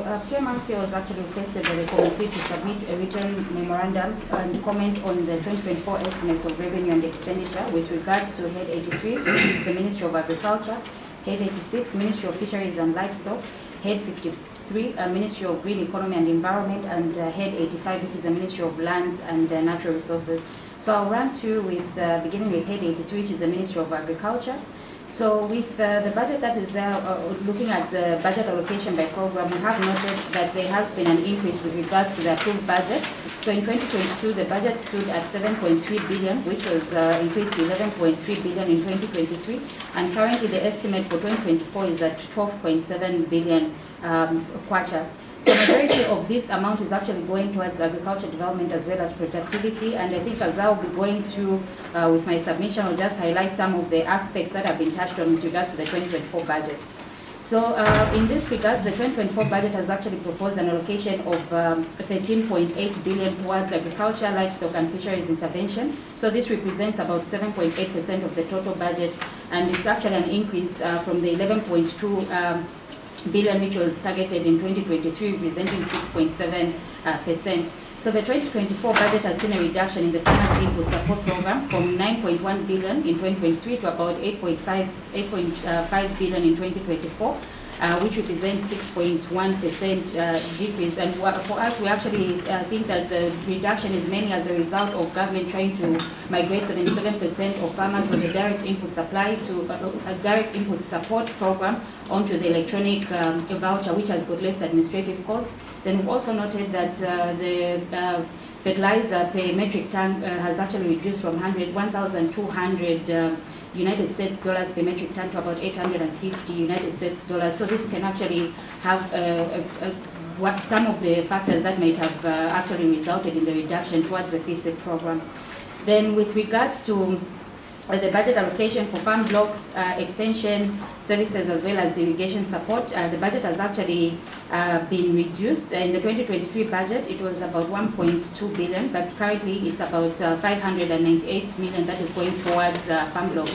PMRC was actually requested by the committee to submit a written memorandum and comment on the 2024 estimates of revenue and expenditure with regards to Head 83, which is the Ministry of Agriculture, Head 86, Ministry of Fisheries and Livestock, Head 53, Ministry of Green Economy and Environment, and Head 85, which is the Ministry of Lands and Natural Resources. So I'll run through with, beginning with Head 83, which is the Ministry of Agriculture. So with the budget that is there, looking at the budget allocation by program, we have noted that there has been an increase with regards to the approved budget. So in 2022, the budget stood at 7.3 billion, which was increased to 11.3 billion in 2023. And currently the estimate for 2024 is at 12.7 billion kwacha. So majority of this amount is actually going towards agriculture development as well as productivity, and I think as I'll be going through with my submission, I'll just highlight some of the aspects that have been touched on with regards to the 2024 budget. So in this regards, the 2024 budget has actually proposed an allocation of 13.8 billion towards agriculture, livestock and fisheries intervention. So this represents about 7.8% of the total budget, and it's actually an increase from the 11.2 billion which was targeted in 2023, representing 6.7%. So the 2024 budget has seen a reduction in the farmers input support program from 9.1 billion in 2023 to about 8.5 billion in 2024. Which represents 6.1% decrease. And for us, we actually think that the reduction is mainly as a result of government trying to migrate 77% of farmers on the direct input supply to a direct input support program onto the electronic voucher, which has got less administrative cost. Then we've also noted that the fertilizer per metric ton has actually reduced from 1,200 United States dollars per metric ton to about 850 United States dollars. So this can actually have what some of the factors that might have actually resulted in the reduction towards the FISEC program. Then with regards to the budget allocation for farm blocks, extension services as well as irrigation support, the budget has actually been reduced. In the 2023 budget, it was about 1.2 billion, but currently it's about 598 million that is going towards farm block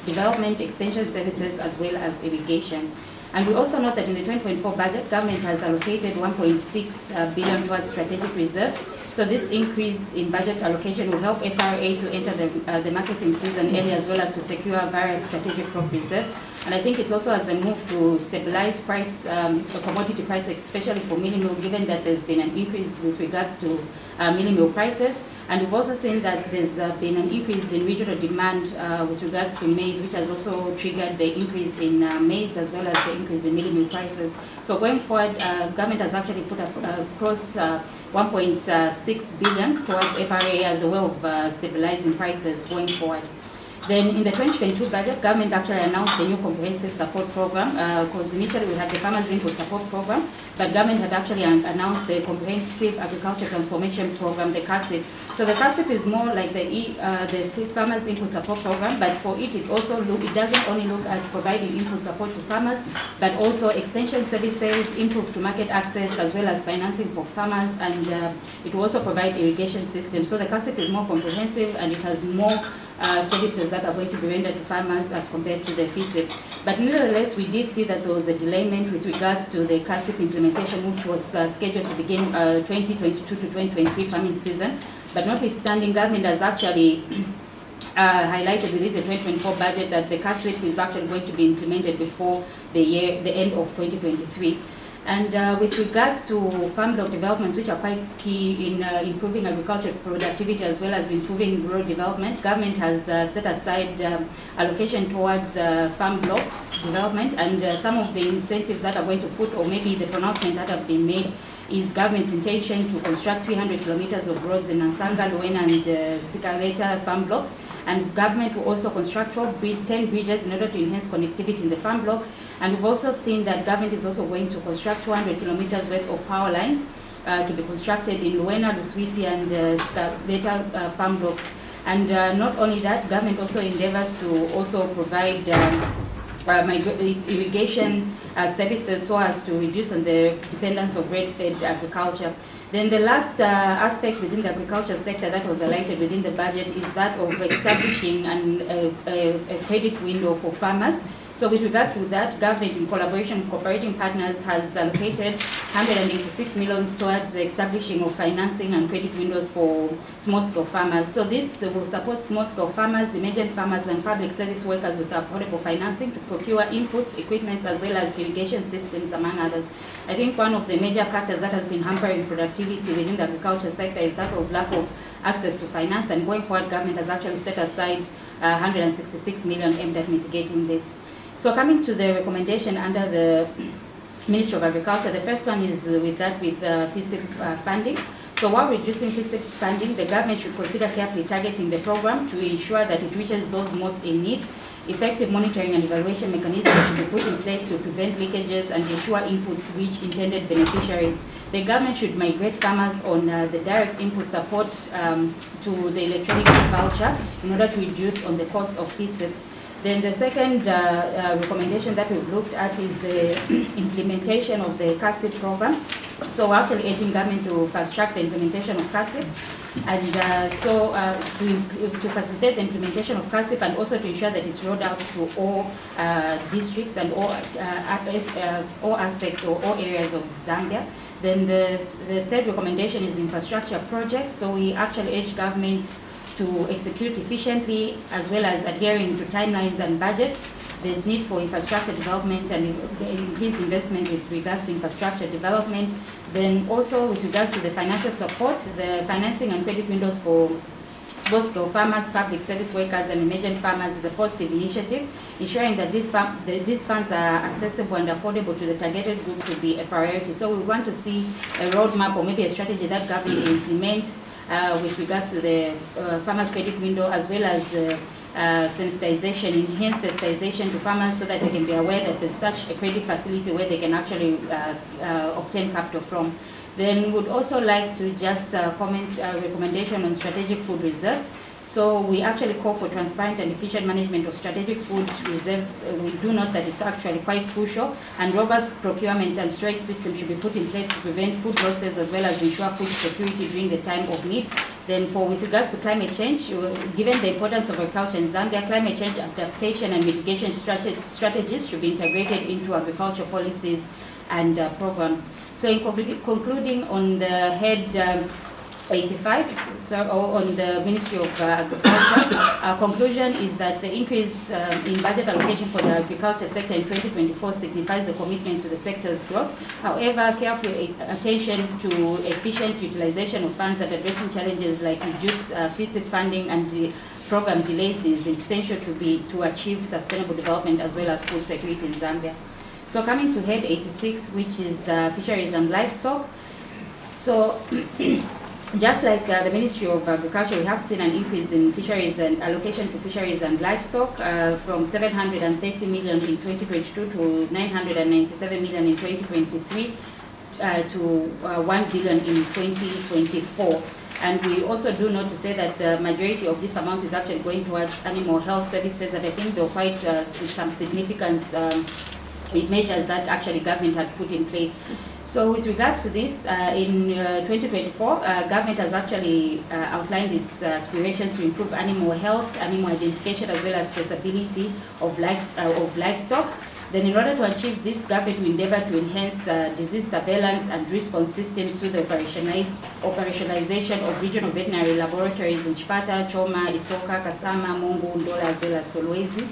development, extension services as well as irrigation. And we also note that in the 2024 budget, government has allocated 1.6 billion towards strategic reserves. So this increase in budget allocation will help FRA to enter the marketing season early as well as to secure various strategic crop reserves. And I think it's also as a move to stabilize price, commodity price, especially for mealie meal, given that there's been an increase with regards to mealie meal prices. And we've also seen that there's been an increase in regional demand with regards to maize, which has also triggered the increase in maize as well as the increase in mealie meal prices. So going forward, government has actually put across 1.6 billion towards FRA as a way of stabilizing prices going forward. Then in the 2022 budget, government actually announced a new comprehensive support program, because initially we had the Farmers Input Support Program, but government had actually announced the Comprehensive Agriculture Transformation Program, the CASIP. So the CASIP is more like the Farmers Input Support Program, but for it, it doesn't only look at providing input support to farmers, but also extension services, improve to market access, as well as financing for farmers, and it will also provide irrigation systems. So the CASIP is more comprehensive and it has more services that are going to be rendered to farmers as compared to the FISEC. But nevertheless, we did see that there was a delayment with regards to the CASIP implementation, which was scheduled to begin 2022 to 2023 farming season. But notwithstanding, government has actually highlighted within the 2024 budget that the CASIP is actually going to be implemented before the end of 2023. And with regards to farm block developments, which are quite key in improving agricultural productivity as well as improving rural development, government has set aside allocation towards farm blocks development, and some of the incentives that are going to put, or maybe the pronouncement that have been made, is government's intention to construct 300 kilometers of roads in Nansanga, Luena and Sikaleta farm blocks. And government will also construct 10 bridges in order to enhance connectivity in the farm blocks. And we've also seen that government is also going to construct 200 kilometers worth of power lines to be constructed in Luena, Luswisi and Sikaleta farm blocks. And not only that, government also endeavors to also provide irrigation services so as to reduce on the dependence of grain-fed agriculture. Then the last aspect within the agriculture sector that was highlighted within the budget is that of establishing a credit window for farmers So with regards to that, government in collaboration with cooperating partners has allocated 186 million towards the establishing of financing and credit windows for small-scale farmers. So this will support small-scale farmers, emergent farmers, and public service workers with affordable financing to procure inputs, equipment, as well as irrigation systems, among others. I think one of the major factors that has been hampering productivity within the agriculture sector is that of lack of access to finance, and going forward, government has actually set aside 166 million aimed at mitigating this. So coming to the recommendation under the Ministry of Agriculture, the first one is with FISIP funding. So while reducing FISIP funding, the government should consider carefully targeting the program to ensure that it reaches those most in need. Effective monitoring and evaluation mechanisms should be put in place to prevent leakages and ensure inputs reach intended beneficiaries. The government should migrate farmers on the direct input support to the electronic voucher in order to reduce on the cost of FISIP. Then the second recommendation that we've looked at is the implementation of the CASIP program. So we're actually urging government to fast-track the implementation of CASIP, and to facilitate the implementation of CASIP, and also to ensure that it's rolled out to all districts and all aspects or all areas of Zambia. Then the third recommendation is infrastructure projects. So we actually urge government to execute efficiently, as well as adhering to timelines and budgets. There's need for infrastructure development and increased investment with regards to infrastructure development. Then also with regards to the financial support, the financing and credit windows for small-scale farmers, public service workers, and emergent farmers is a positive initiative. Ensuring that these funds are accessible and affordable to the targeted groups will be a priority. So we want to see a roadmap or maybe a strategy that government will implement with regards to the farmers' credit window, as well as sensitization, enhanced sensitization to farmers, so that they can be aware that there's such a credit facility where they can actually obtain capital from. Then we would also like to just comment recommendation on strategic food reserves. So we actually call for transparent and efficient management of strategic food reserves. We do note that it's actually quite crucial, and robust procurement and storage systems should be put in place to prevent food losses, as well as ensure food security during the time of need. Then with regards to climate change, given the importance of agriculture in Zambia, climate change adaptation and mitigation strategies should be integrated into agriculture policies and programs. So in concluding on the head 85, on the Ministry of Agriculture, our conclusion is that the increase in budget allocation for the agriculture sector in 2024 signifies a commitment to the sector's growth. However, careful attention to efficient utilization of funds at addressing challenges like reduced FISIP funding and the program delays is essential to achieve sustainable development as well as food security in Zambia. So coming to head 86, which is Fisheries and Livestock. So just like the Ministry of Agriculture, we have seen an increase in fisheries and allocation to fisheries and livestock from 730 million in 2022 to 997 million in 2023 to 1 billion in 2024. And we also do note to say that the majority of this amount is actually going towards animal health services, and I think there were quite some significant measures that actually government had put in place. So with regards to this, in 2024, government has actually outlined its aspirations to improve animal health, animal identification, as well as traceability of livestock. Then in order to achieve this, government will endeavor to enhance disease surveillance and response systems through the operationalization of regional veterinary laboratories in Chipata, Choma, Isoka, Kasama, Mungu, Ndola, as well as Solwezi.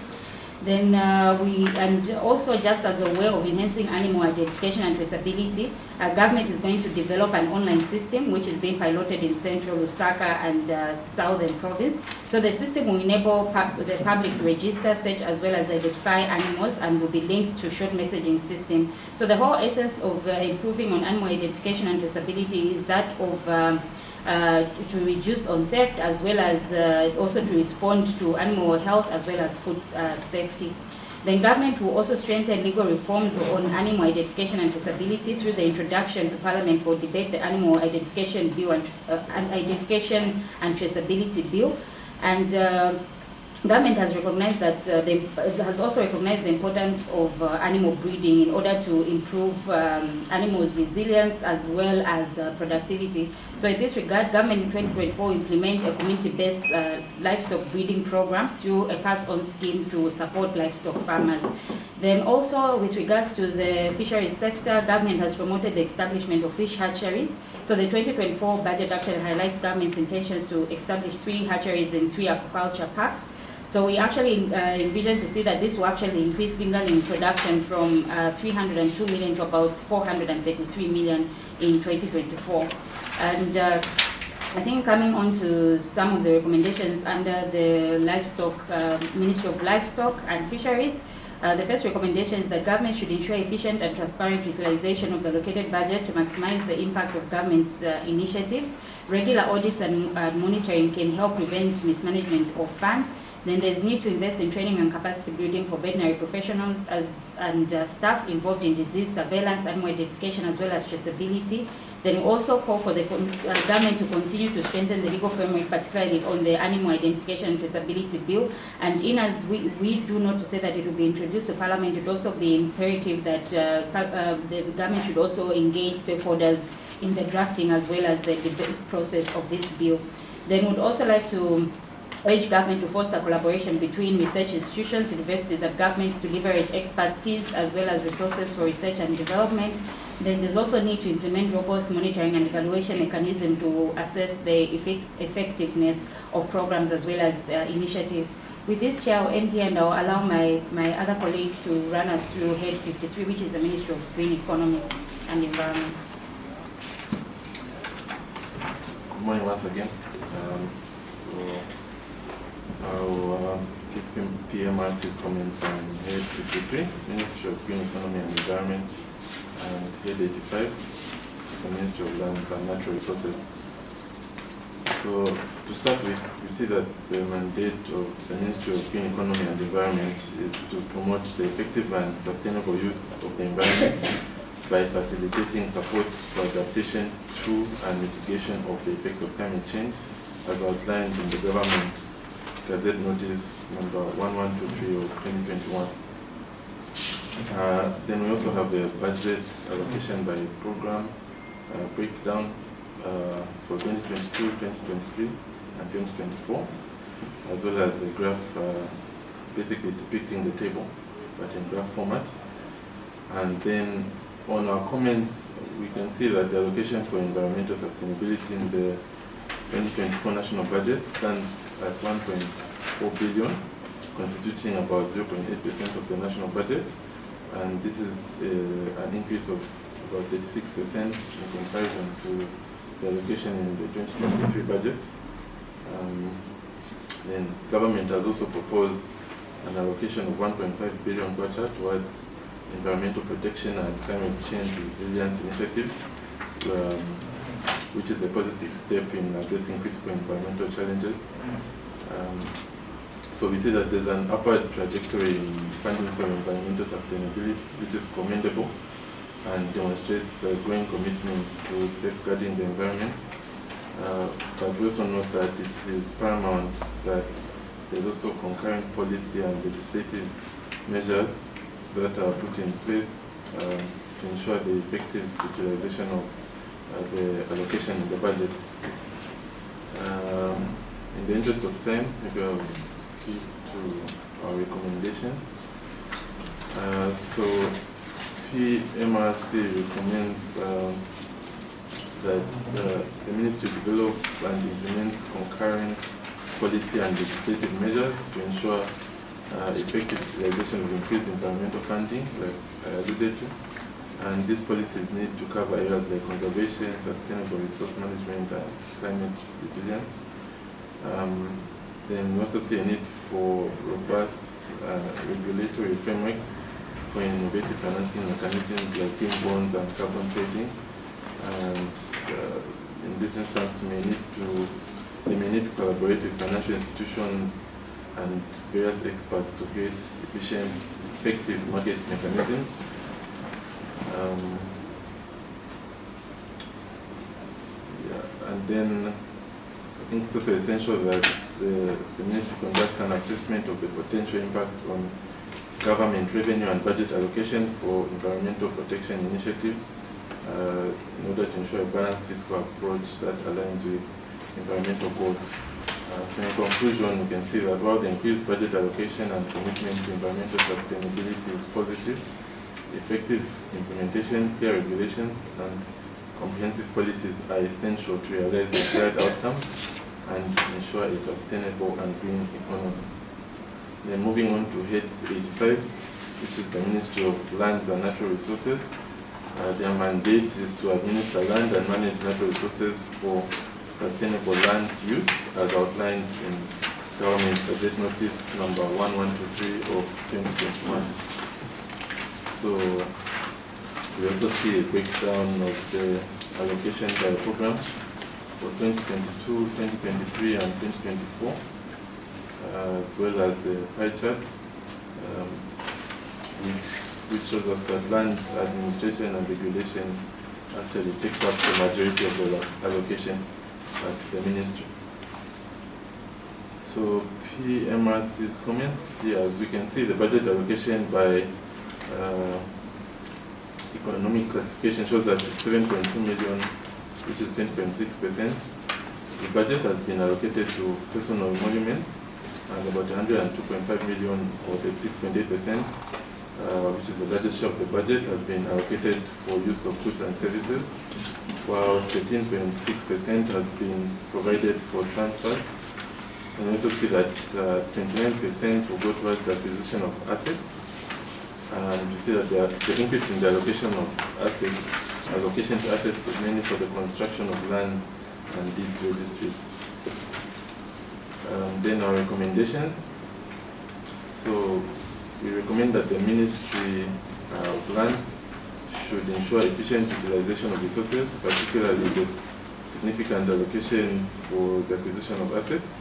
Then and also just as a way of enhancing animal identification and traceability, government is going to develop an online system which is being piloted in Central Lusaka and Southern Province. So the system will enable the public to register, search, as well as identify animals, and will be linked to short messaging system. So the whole essence of improving on animal identification and traceability is that of to reduce on theft, as well as also to respond to animal health as well as food safety. The government will also strengthen legal reforms on animal identification and traceability through the introduction to Parliament for debate the Animal Identification Bill and Identification and Traceability Bill. And government has recognized that has also recognized the importance of animal breeding in order to improve animals' resilience as well as productivity. So in this regard, government in 2024 implement a community-based livestock breeding program through a pass-on scheme to support livestock farmers. Then also with regards to the fisheries sector, government has promoted the establishment of fish hatcheries. So the 2024 budget actually highlights government's intentions to establish 3 hatcheries in 3 aquaculture parks. So we actually envision to see that this will actually increase fingerling production from 302 million to about 433 million in 2024. And I think coming on to some of the recommendations under the livestock, Ministry of Livestock and Fisheries, the first recommendation is that government should ensure efficient and transparent utilization of the allocated budget to maximize the impact of government's initiatives. Regular audits and monitoring can help prevent mismanagement of funds. Then there's need to invest in training and capacity building for veterinary professionals and staff involved in disease surveillance, animal identification, as well as traceability. Then we also call for the government to continue to strengthen the legal framework, particularly on the animal identification and traceability bill. And in as we do not to say that it will be introduced to Parliament, it will also be imperative that the government should also engage stakeholders in the drafting as well as the debate process of this bill. Then we'd also like to urge government to foster collaboration between research institutions, universities, and governments to leverage expertise as well as resources for research and development. Then there's also need to implement robust monitoring and evaluation mechanism to assess the effectiveness of programs as well as initiatives. With this, Chair, I'll end here and I'll allow my other colleague to run us through Head 53, which is the Ministry of Green Economy and Environment. Good morning once again. I'll give PMRC's comments on Head 53, Ministry of Green Economy and Environment, and Head 85, the Ministry of Lands and Natural Resources. So to start with, you see that the mandate of the Ministry of Green Economy and Environment is to promote the effective and sustainable use of the environment by facilitating support for adaptation to and mitigation of the effects of climate change, as outlined in the Government Gazette Notice number 1123 of 2021. Then we also have the budget allocation by program breakdown for 2022, 2023, and 2024, as well as a graph basically depicting the table, but in graph format. And then on our comments, we can see that the allocation for environmental sustainability in the 2024 national budget stands at 1.4 billion, constituting about 0.8% of the national budget. And this is an increase of about 36% in comparison to the allocation in the 2023 budget. Then government has also proposed an allocation of 1.5 billion kwacha towards environmental protection and climate change resilience initiatives, which is a positive step in addressing critical environmental challenges. So we see that there's an upward trajectory in funding for environmental sustainability, which is commendable and demonstrates a growing commitment to safeguarding the environment. But we also note that it is paramount that there's also concurrent policy and legislative measures that are put in place to ensure the effective utilization of the allocation in the budget. In the interest of time, maybe I'll skip to our recommendations. So PMRC recommends that the Ministry develops and implements concurrent policy and legislative measures to ensure effective utilization of increased environmental funding, like I alluded to. And these policies need to cover areas like conservation, sustainable resource management, and climate resilience. Then we also see a need for robust regulatory frameworks for innovative financing mechanisms like green bonds and carbon trading. And in this instance, they may need to collaborate with financial institutions and various experts to create efficient, effective market mechanisms. And then I think it's also essential that the Ministry conducts an assessment of the potential impact on government revenue and budget allocation for environmental protection initiatives, in order to ensure a balanced fiscal approach that aligns with environmental goals. So in conclusion, we can see that while the increased budget allocation and commitment to environmental sustainability is positive, effective implementation, clear regulations, and comprehensive policies are essential to realize the desired outcome and ensure a sustainable and green economy. Then moving on to Head 85, which is the Ministry of Lands and Natural Resources. Their mandate is to administer land and manage natural resources for sustainable land use, as outlined in Government Gazette Notice number 1123 of 2021. So we also see a breakdown of the allocation by program for 2022, 2023, and 2024, as well as the pie charts, which shows us that land administration and regulation actually takes up the majority of the allocation to the ministry. So PMRC's comments here, as we can see, the budget allocation by economic classification shows that 7.2 million, which is 20.6%. The budget has been allocated to personal emoluments, and about 102.5 million, or 36.8%, which is the largest share of the budget, has been allocated for use of goods and services, while 13.6% has been provided for transfers. And we also see that 29% will go towards the acquisition of assets. And we see that the increase in the allocation to assets is mainly for the construction of lands and deeds registries. Then our recommendations. So we recommend that the Ministry of Lands should ensure efficient utilization of resources, particularly the significant allocation for the acquisition of assets.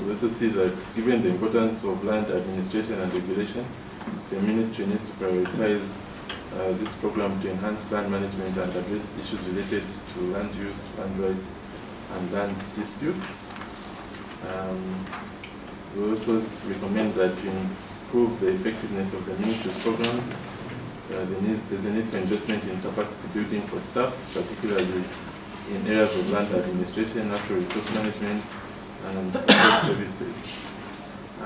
We also see that given the importance of land administration and regulation, the Ministry needs to prioritize this program to enhance land management and address issues related to land use, land rights, and land disputes. We also recommend that to improve the effectiveness of the Ministry's programs, there's a need for investment in capacity building for staff, particularly in areas of land administration, natural resource management, and support services.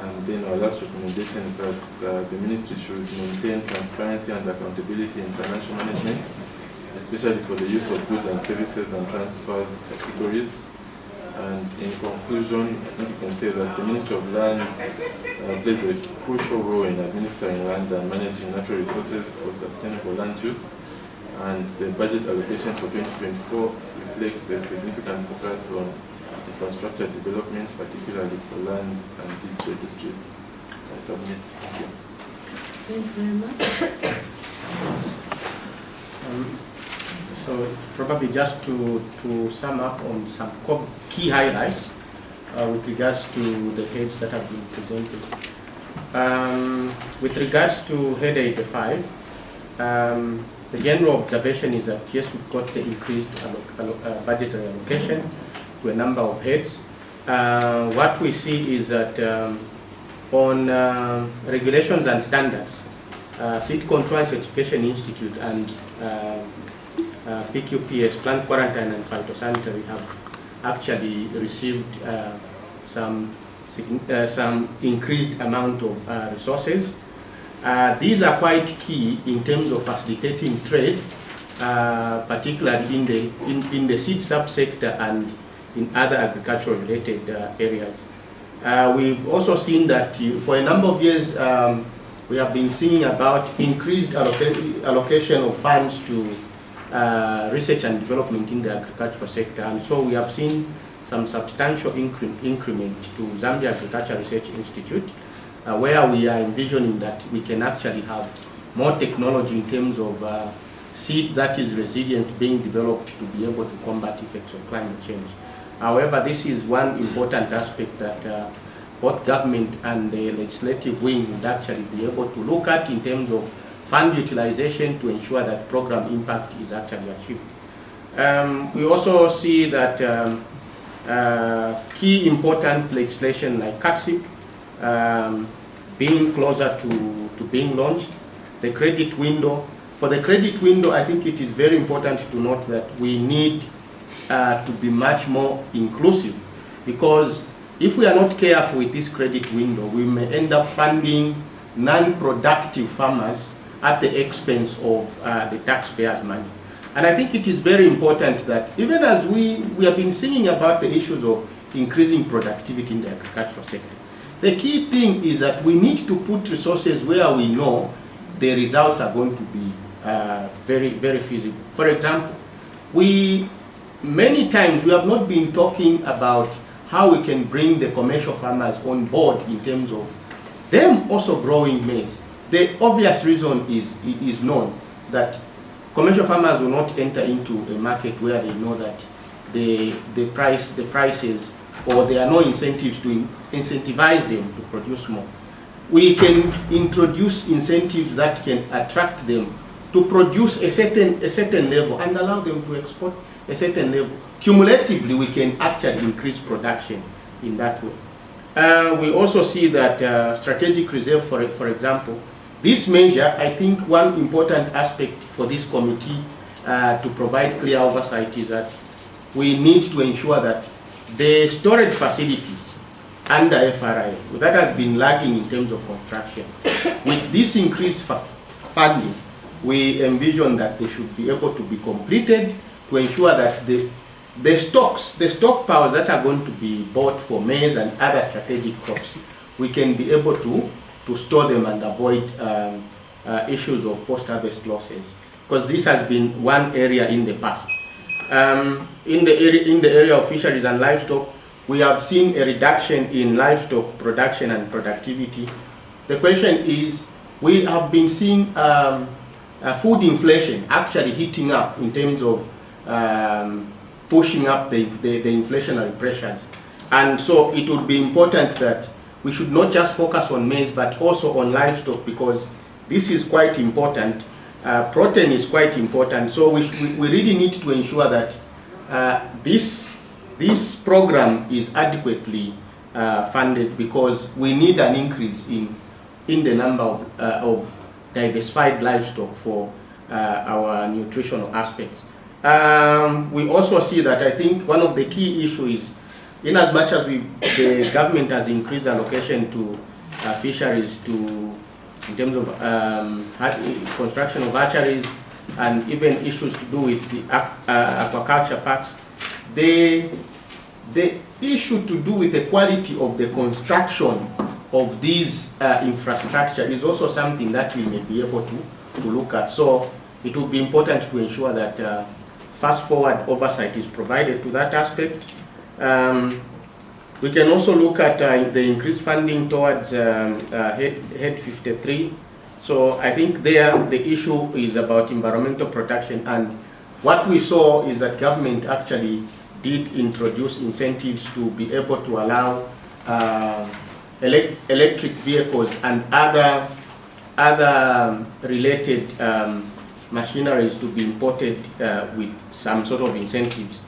And then our last recommendation is that the Ministry should maintain transparency and accountability in financial management, especially for the use of goods and services and transfers categories. And in conclusion, I think we can say that the Ministry of Lands plays a crucial role in administering land and managing natural resources for sustainable land use. And the budget allocation for 2024 reflects a significant focus on infrastructure development, particularly for lands and deeds registries. I submit. Thank you. Thank you very much. So probably just to sum up on some key highlights with regards to the heads that have been presented. With regards to head 85, the general observation is that yes, we've got the increased budgetary allocation to a number of heads. What we see is that on regulations and standards, Seed Control Certification Institute and PQPS, Plant Quarantine and Phytosanitary, have actually received some increased amount of resources. These are quite key in terms of facilitating trade, particularly in the seed subsector and in other agricultural related areas. We've also seen that for a number of years we have been singing about increased allocation of funds to research and development in the agricultural sector, and so we have seen some substantial increment to Zambia Agricultural Research Institute, where we are envisioning that we can actually have more technology in terms of seed that is resilient being developed to be able to combat effects of climate change. However, this is one important aspect that both government and the legislative wing would actually be able to look at in terms of fund utilization to ensure that program impact is actually achieved. We also see that key important legislation like CATSIP being closer to being launched, the credit window, For the credit window, I think it is very important to note that we need to be much more inclusive, because if we are not careful with this credit window, we may end up funding non-productive farmers at the expense of the taxpayers' money. And I think it is very important that even as we have been singing about the issues of increasing productivity in the agricultural sector, the key thing is that we need to put resources where we know the results are going to be very, very feasible. For example, many times we have not been talking about how we can bring the commercial farmers on board in terms of them also growing maize. The obvious reason is known, that commercial farmers will not enter into a market where they know that the prices, or there are no incentives to incentivize them to produce more. We can introduce incentives that can attract them to produce a certain level and allow them to export a certain level. Cumulatively, we can actually increase production in that way. We also see that strategic reserve, for example, this measure, I think one important aspect for this committee to provide clear oversight is that we need to ensure that the storage facilities under FRI, that has been lagging in terms of construction. With this increased funding, we envision that they should be able to be completed to ensure that the stockpiles that are going to be bought for maize and other strategic crops, we can be able to store them and avoid issues of post-harvest losses, because this has been one area in the past. In the area of fisheries and livestock, we have seen a reduction in livestock production and productivity. The question is, we have been seeing food inflation actually heating up in terms of pushing up the inflationary pressures. And so it would be important that we should not just focus on maize, but also on livestock, because this is quite important. Protein is quite important. So we really need to ensure that this program is adequately funded, because we need an increase in the number of diversified livestock for our nutritional aspects. We also see that I think one of the key issues is, in as much as the government has increased allocation to fisheries in terms of construction of hatcheries and even issues to do with the aquaculture parks, the issue to do with the quality of the construction of these infrastructure is also something that we may be able to look at. So it would be important to ensure that fast-forward oversight is provided to that aspect. We can also look at the increased funding towards Head 53. So I think there the issue is about environmental protection, and what we saw is that government actually did introduce incentives to be able to allow electric vehicles and other related machineries to be imported with some sort of incentives.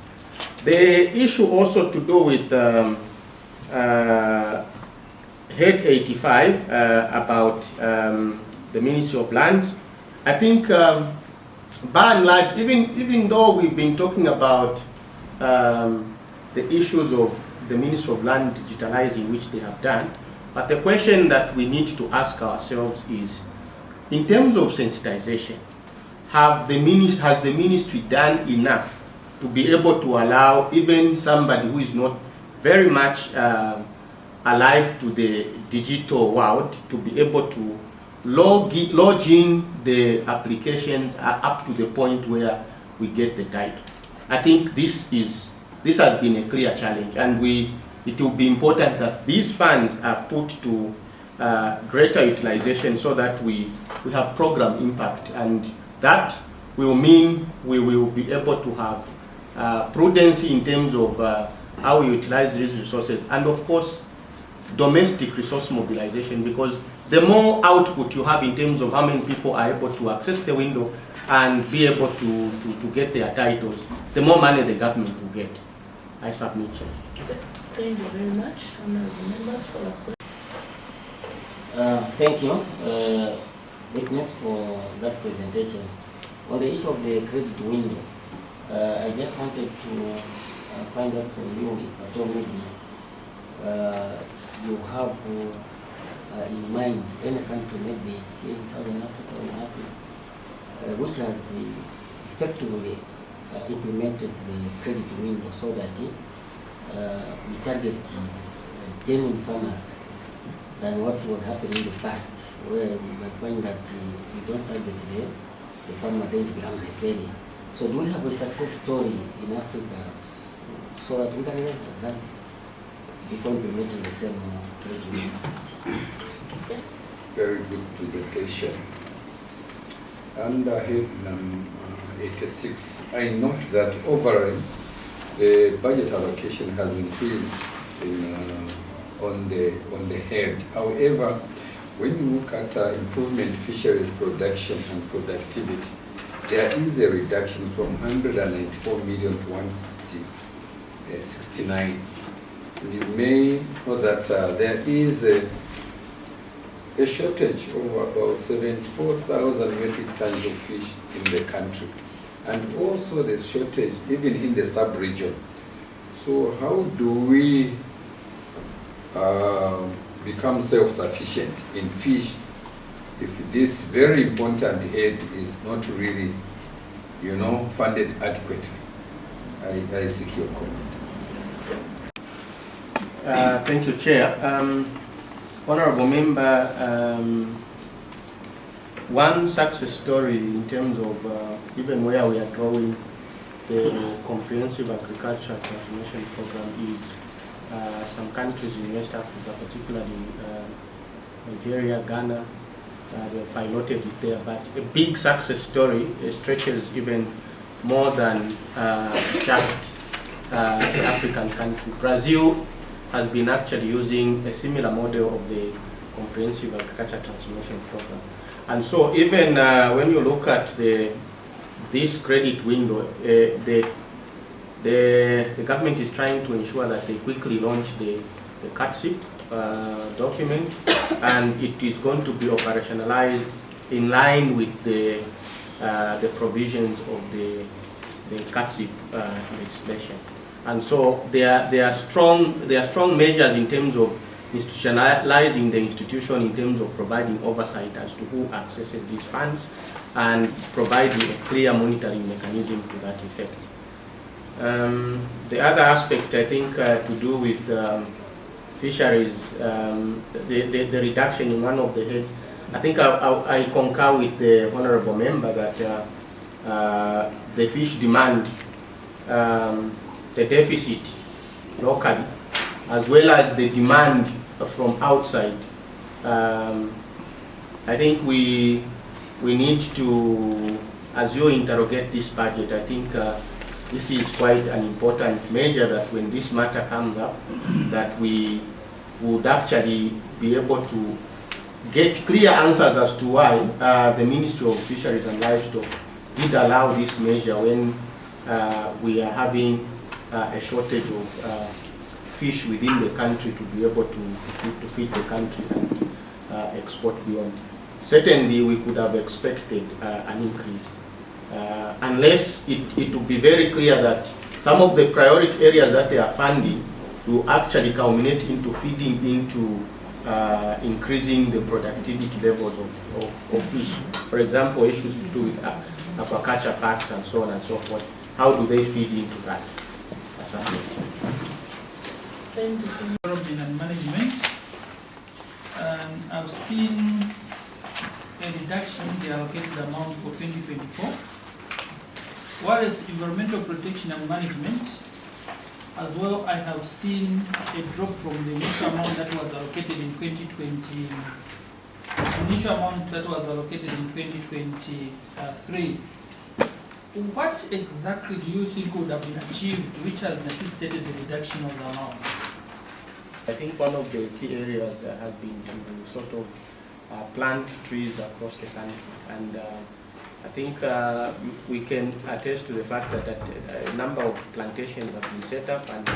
The issue also to do with Head 85 about the Ministry of Lands. I think by and large, even though we've been talking about the issues of the Ministry of Land digitalizing, which they have done, but the question that we need to ask ourselves is, in terms of sensitization, has the ministry done enough to be able to allow even somebody who is not very much alive to the digital world to be able to log in the applications up to the point where we get the title? I think this has been a clear challenge, and it will be important that these funds are put to greater utilization so that we have program impact, and that will mean we will be able to have prudency in terms of how we utilize these resources, and of course domestic resource mobilization, because the more output you have in terms of how many people are able to access the window and be able to get their titles, the more money the government will get. I submit. Thank you very much. Honorable members for that question. Thank you. witness for that presentation. On the issue of the credit window, I just wanted to find out from you if at all maybe you have in mind any country, maybe in Southern Africa or in Africa, which has effectively implemented the credit window so that we target genuine farmers than what was happening in the past, where we might find that we don't target the farmer, then it becomes a failure. So do we have a success story in Africa so that we can learn Tanzania before implementing the same credit window? Very good presentation. Under head number 86, I note that overall the budget allocation has increased on the head. However, when you look at improvement fisheries production and productivity, there is a reduction from 194 million to 169. You may know that there is a shortage of about 74,000 metric tons of fish in the country, and also the shortage even in the sub-region. So how do we become self-sufficient in fish if this very important aid is not really, funded adequately? I seek your comment. Thank you, Chair. Honorable Member, one success story in terms of even where we are drawing the comprehensive agriculture transformation program is some countries in West Africa, particularly Nigeria, Ghana. They piloted it there, but a big success story stretches even more than just the African country. Brazil has been actually using a similar model of the comprehensive agriculture transformation program. And so even when you look at this credit window, the government is trying to ensure that they quickly launch the CATSIP document, and it is going to be operationalized in line with the provisions of the CATSIP legislation. And so there are strong measures in terms of institutionalizing the institution, in terms of providing oversight as to who accesses these funds and providing a clear monitoring mechanism to that effect. The other aspect, I think, to do with fisheries, the reduction in one of the heads, I think I concur with the honorable member that the fish demand, the deficit locally, as well as the demand from outside. I think we need to, as you interrogate this budget, I think this is quite an important measure that when this matter comes up, that we would actually be able to get clear answers as to why the Ministry of Fisheries and Livestock did allow this measure when we are having a shortage of fish within the country to be able to feed the country and export beyond. Certainly, we could have expected an increase, unless it would be very clear that some of the priority areas that they are funding will actually culminate into feeding into increasing the productivity levels of fish. For example, issues to do with aquaculture parks and so on and so forth. How do they feed into that? Thank you. Development and management. I've seen a reduction in the allocated amount for 2024. Whereas environmental protection and management, as well, I have seen a drop from the initial amount that was allocated in 2020. Initial amount that was allocated in 2023. What exactly do you think would have been achieved which has necessitated the reduction of the amount? I think one of the key areas has been to sort of plant trees across the country, and I think we can attest to the fact that a number of plantations have been set up and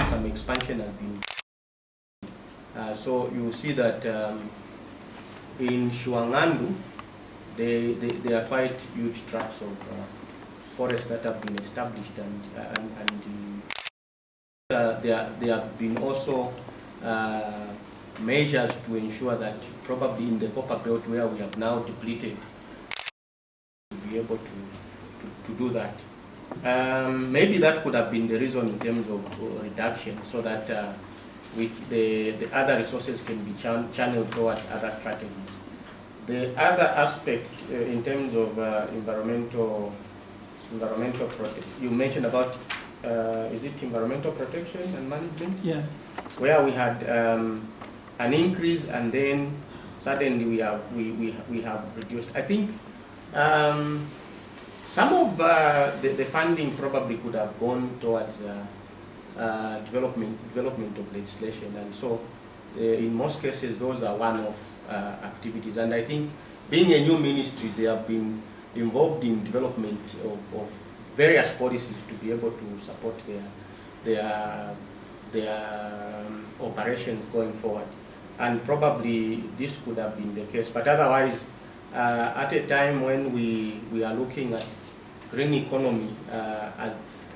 some expansion has been. So you see that in Shuangandu, they are quite huge tracts of forests that have been established, and there have been also measures to ensure that probably in the copper belt where we have now depleted, to be able to do that. Maybe that could have been the reason in terms of reduction, so that the other resources can be channeled towards other strategies. The other aspect in terms of environmental protection, you mentioned about, is it environmental protection and management? Yeah. Where we had an increase, and then suddenly we have reduced. I think some of the funding probably could have gone towards development of legislation, and so in most cases those are one-off activities. And I think, being a new ministry, they have been involved in development of various policies to be able to support their operations going forward. And probably this could have been the case, but otherwise, at a time when we are looking at green economy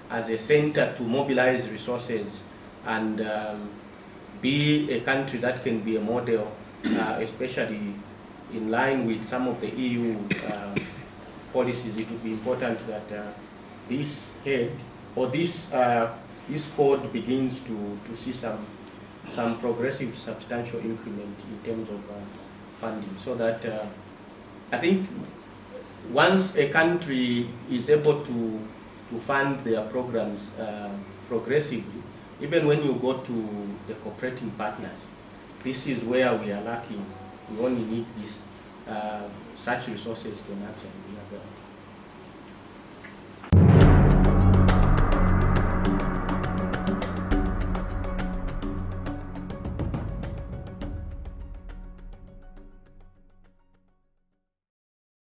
as a center to mobilize resources and be a country that can be a model, especially in line with some of the EU policies, it would be important that this head, or this code, begins to see some progressive, substantial increment in terms of funding, so that I think once a country is able to fund their programs progressively, even when you go to the cooperating partners, this is where we are lacking. We only need this. Such resources can actually be available.